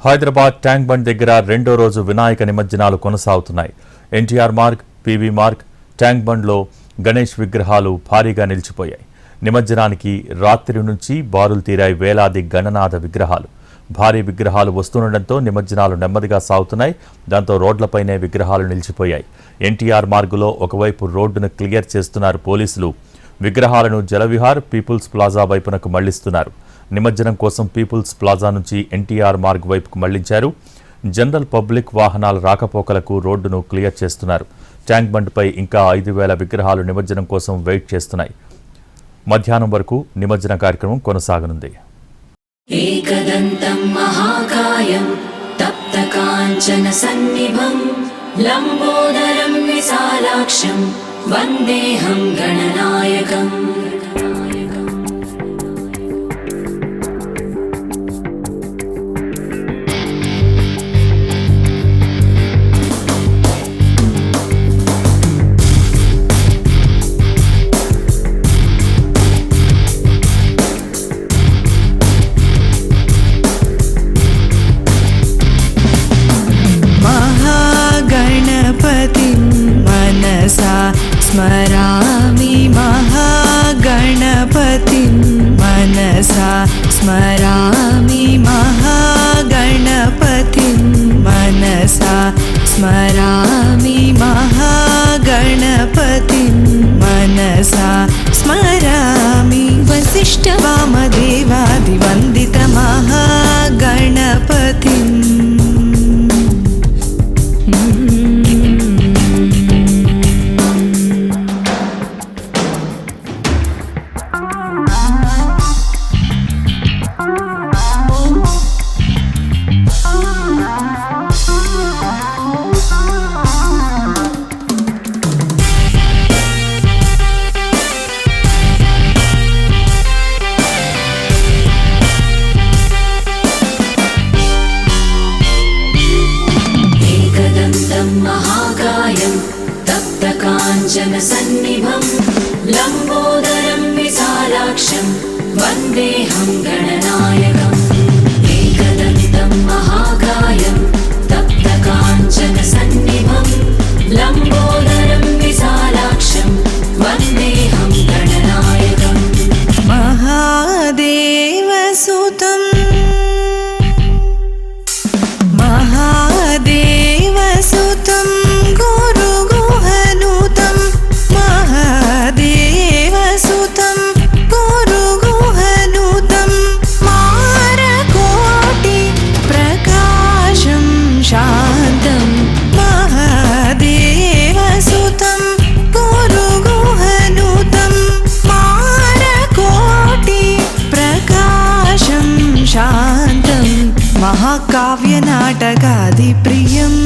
Hyderabad tank bund దగ్గర రెండో రోజు వినాయక నిమజ్జనాలు కొనసాగుతున్నాయి. ఎన్టీఆర్ మార్గ్, పీవీ మార్గ్, ట్యాంక్ బండ్లో గణేష్ విగ్రహాలు భారీగా నిలిచిపోయాయి. నిమజ్జనానికి రాత్రి నుంచి బారులు తీరాయి వేలాది గణనాథ విగ్రహాలు. భారీ విగ్రహాలు వస్తుండటంతో నిమజ్జనాలు నెమ్మదిగా సాగుతున్నాయి. దాంతో రోడ్లపైనే విగ్రహాలు నిలిచిపోయాయి. ఎన్టీఆర్ మార్గులో ఒకవైపు రోడ్డును క్లియర్ చేస్తున్నారు పోలీసులు. విగ్రహాలను జలవిహార్, పీపుల్స్ ప్లాజా వైపునకు మళ్లిస్తున్నారు. నిమజ్జనం కోసం పీపుల్స్ ప్లాజా నుంచి ఎన్టీఆర్ మార్గ్ వైపుకు మళ్లించారు. జనరల్ పబ్లిక్ వాహనాల రాకపోకలకు రోడ్డును క్లియర్ చేస్తున్నారు. ట్యాంక్ బండ్పై ఇంకా 5,000 విగ్రహాలు నిమజ్జనం కోసం వెయిట్ చేస్తున్నాయి. మధ్యాహ్నం వరకు నిమజ్జన కార్యక్రమం కొనసాగనుంది. ఏకదంతం మహాకాయం తప్తకాంచన సన్నిభం లంబోదరం విశాలాక్షం వందేహం గణనాయకం. स्मरामि महागणपतिं मनसा स्मरामि महागणपतिं मनसा स्मरामि महागणपतिं मनसा स्मरामि वसिष्ठवामदेवादिवन्दित महागणपतिम्. महाकायं तप्तकाञ्चन सन्निभं लम्बोदरं विशालाक्षं वन्देहं गणनायकम्. एकदन्तं महाकायं तप्तकाञ्चन सन्निभं लम्बोदरं विशालाक्षं वन्देहं गणनायकम्. महादेवसुतं सुतं गुरुगुहनुतं महादेवसुतं गुरुगुहनुतं मारकोटि प्रकाशं शान्तं महादेवसुतं गुरुगुहनुतं मारकोटि प्रकाशं शान्तं महाकाव्यनाटकादिप्रियम्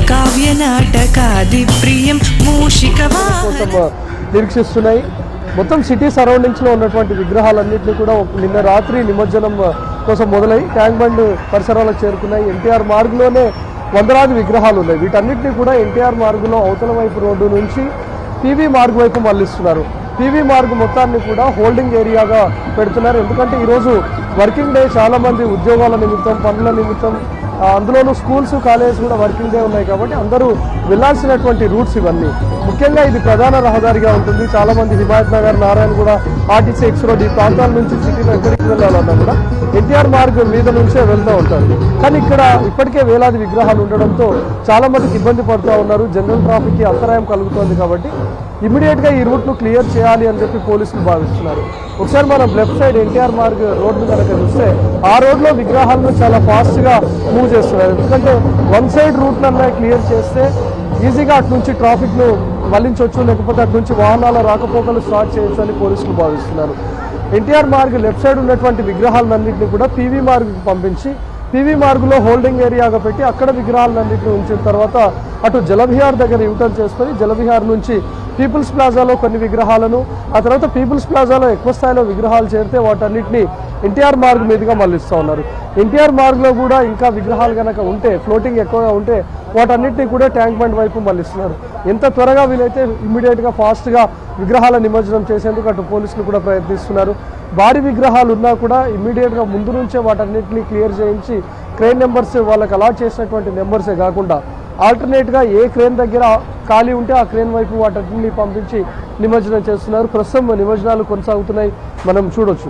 కావ్యనాటకాదిప్రియం నిరీక్షిస్తున్నాయి. మొత్తం సిటీ సరౌండింగ్స్లో ఉన్నటువంటి విగ్రహాలన్నింటినీ కూడా నిన్న రాత్రి నిమజ్జనం కోసం మొదలై ట్యాంక్ బండ్ పరిసరాలకు చేరుకున్నాయి. ఎన్టీఆర్ మార్గ్లోనే వందలాది విగ్రహాలు ఉన్నాయి. వీటన్నిటినీ కూడా ఎన్టీఆర్ మార్గులో అవతల వైపు రోడ్డు నుంచి పీవీ మార్గ్ వైపు మళ్లిస్తున్నారు. పీవీ మార్గ్ మొత్తాన్ని కూడా హోల్డింగ్ ఏరియాగా పెడుతున్నారు. ఎందుకంటే ఈరోజు వర్కింగ్ డే, చాలామంది ఉద్యోగాల నిమిత్తం, పనుల నిమిత్తం, అందులోనూ స్కూల్స్, కాలేజెస్ కూడా వర్కింగ్ డే ఉన్నాయి కాబట్టి అందరూ వెళ్లాల్సినటువంటి రూట్స్ ఇవన్నీ. ముఖ్యంగా ఇది ప్రధాన రహదారిగా ఉంటుంది. చాలామంది Himayat Nagar, Narayanguda, RTC X road ఈ ప్రాంతాల నుంచి సిటీలో ఎక్కడికి వెళ్ళాలన్నా కూడా ఎన్టీఆర్ మార్గ్ మీద నుంచే వెళ్తూ ఉంటారు. కానీ ఇక్కడ ఇప్పటికే వేలాది విగ్రహాలు ఉండడంతో చాలామందికి ఇబ్బంది పడుతూ ఉన్నారు. జనరల్ ట్రాఫిక్కి అంతరాయం కలుగుతోంది కాబట్టి ఇమీడియట్గా ఈ రూట్ను క్లియర్ చేయాలి అని చెప్పి పోలీసులు భావిస్తున్నారు. ఒకసారి మనం left side NTR Marg road కనుక చూస్తే ఆ రోడ్లో విగ్రహాలను చాలా ఫాస్ట్గా మూవ్ చేస్తున్నారు. ఎందుకంటే వన్ సైడ్ రూట్లన్నా క్లియర్ చేస్తే ఈజీగా అటు నుంచి ట్రాఫిక్ను మళ్లించవచ్చు, లేకపోతే అటు నుంచి వాహనాల రాకపోకలు స్టార్ట్ చేయొచ్చు అని పోలీసులు భావిస్తున్నారు. ఎన్టీఆర్ మార్గ్ లెఫ్ట్ సైడ్ ఉన్నటువంటి విగ్రహాలన్నింటినీ కూడా పీవీ మార్గ్కి పంపించి పీవీ మార్గులో హోల్డింగ్ ఏరియాగా పెట్టి అక్కడ విగ్రహాలన్నింటినీ ఉంచిన తర్వాత అటు జలవిహార్ దగ్గర యూటర్న్ చేసుకొని జలవిహార్ నుంచి పీపుల్స్ ప్లాజాలో కొన్ని విగ్రహాలను, ఆ తర్వాత పీపుల్స్ ప్లాజాలో ఎక్కువ స్థాయిలో విగ్రహాలు చేరితే వాటన్నిటిని ఎన్టీఆర్ మార్గ్ మీదుగా మళ్ళిస్తూ ఉన్నారు. ఎన్టీఆర్ మార్గ్లో కూడా ఇంకా విగ్రహాలు కనుక ఉంటే, ఫ్లోటింగ్ ఎక్కువగా ఉంటే వాటన్నిటిని కూడా ట్యాంక్ బండ్ వైపు మళ్ళిస్తున్నారు. ఎంత త్వరగా వీలైతే ఇమ్మీడియట్గా ఫాస్ట్గా విగ్రహాల నిమజ్జనం చేసేందుకు అటు పోలీసులు కూడా ప్రయత్నిస్తున్నారు. భారీ విగ్రహాలు ఉన్నా కూడా ఇమ్మీడియట్గా ముందు నుంచే వాటన్నిటిని క్లియర్ చేయించి క్రేన్ నెంబర్స్ వాళ్ళకి అలాట్ చేసినటువంటి నెంబర్సే కాకుండా ఆల్టర్నేట్గా ఏ క్రేన్ దగ్గర ఖాళీ ఉంటే ఆ క్రేన్ వైపు వాటన్నిటిని పంపించి నిమజ్జనం చేస్తున్నారు. ప్రస్తుతం నిమజ్జనాలు కొనసాగుతున్నాయి, మనం చూడొచ్చు.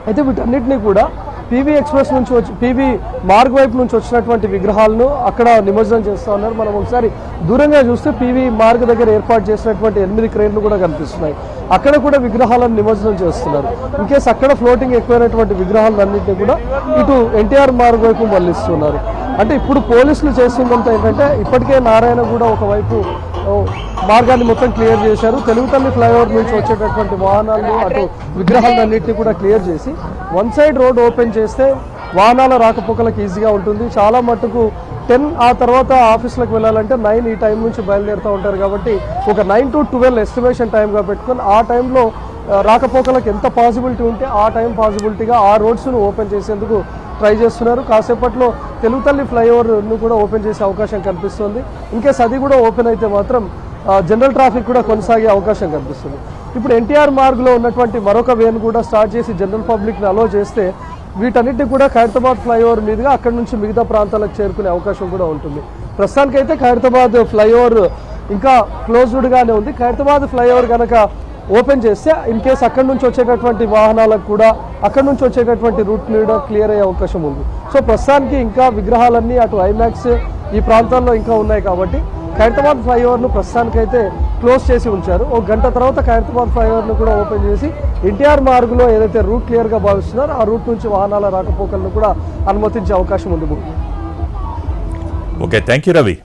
అయితే వీటన్నిటినీ కూడా పీవీ ఎక్స్ప్రెస్ నుంచి పీవీ మార్గ్ వైపు నుంచి వచ్చినటువంటి విగ్రహాలను అక్కడ నిమజ్జనం చేస్తూ ఉన్నారు. మనం ఒకసారి దూరంగా చూస్తే పీవీ మార్గ్ దగ్గర ఏర్పాటు చేసినటువంటి 8 క్రేన్లు కూడా కనిపిస్తున్నాయి. అక్కడ కూడా విగ్రహాలను నిమజ్జనం చేస్తున్నారు. ఇన్కేస్ అక్కడ ఫ్లోటింగ్ ఎక్కువైనటువంటి విగ్రహాలన్నింటినీ కూడా ఇటు ఎన్టీఆర్ మార్గ్ వైపు మళ్ళిస్తున్నారు. అంటే ఇప్పుడు పోలీసులు చేస్తుందంతా ఏంటంటే ఇప్పటికే నారాయణ కూడా ఒకవైపు మార్గాన్ని మొత్తం క్లియర్ చేశారు. తెలుగుతల్లి ఫ్లైఓవర్ నుంచి వచ్చేటటువంటి వాహనాలను అటు విగ్రహాలన్నింటినీ కూడా క్లియర్ చేసి వన్ సైడ్ రోడ్ ఓపెన్ చేస్తే వాహనాల రాకపోకలకు ఈజీగా ఉంటుంది. చాలా మట్టుకు 10 ఆ తర్వాత ఆఫీసులకు వెళ్ళాలంటే 9 ఈ టైం నుంచి బయలుదేరుతూ ఉంటారు. కాబట్టి ఒక 9 to 12 ఎస్టిమేషన్ టైంగా పెట్టుకొని ఆ టైంలో రాకపోకలకు ఎంత పాసిబిలిటీ ఉంటే ఆ టైం పాసిబిలిటీగా ఆ రోడ్స్ను ఓపెన్ చేసేందుకు ట్రై చేస్తున్నారు. కాసేపట్లో తెలుగుతల్లి ఫ్లైఓవర్ను కూడా ఓపెన్ చేసే అవకాశం కనిపిస్తుంది. ఇన్కేస్ అది కూడా ఓపెన్ అయితే మాత్రం జనరల్ ట్రాఫిక్ కూడా కొనసాగే అవకాశం కనిపిస్తుంది. ఇప్పుడు ఎన్టీఆర్ మార్గ్లో ఉన్నటువంటి మరొక వేను కూడా స్టార్ట్ చేసి జనరల్ పబ్లిక్ని అలో చేస్తే వీటన్నిటి కూడా ఖైరతాబాద్ ఫ్లైఓవర్ మీదుగా అక్కడి నుంచి మిగతా ప్రాంతాలకు చేరుకునే అవకాశం కూడా ఉంటుంది. ప్రస్తుతానికైతే ఖైరతాబాద్ ఫ్లైఓవర్ ఇంకా క్లోజ్డ్గానే ఉంది. ఖైరతాబాద్ ఫ్లైఓవర్ కనుక ఓపెన్ చేస్తే ఇన్ కేసు అక్కడి నుంచి వచ్చేటటువంటి వాహనాలకు కూడా అక్కడి నుంచి వచ్చేటటువంటి రూట్ కూడా క్లియర్ అయ్యే అవకాశం ఉంది. సో ప్రస్తుతానికి ఇంకా విగ్రహాలన్నీ అటు ఐమాక్స్ ఈ ప్రాంతాల్లో ఇంకా ఉన్నాయి కాబట్టి ఖైరతాబాద్ ఫ్లైఓవర్ను ప్రస్తుతానికైతే క్లోజ్ చేసి ఉంచారు. ఒక గంట తర్వాత ఖైరతాబాద్ ఫ్లైఓవర్ను కూడా ఓపెన్ చేసి ఎన్టీఆర్ మార్గులో ఏదైతే రూట్ క్లియర్గా భావిస్తున్నారో ఆ రూట్ నుంచి వాహనాల రాకపోకలను కూడా అనుమతించే అవకాశం ఉంది. Okay, thank you Ravi.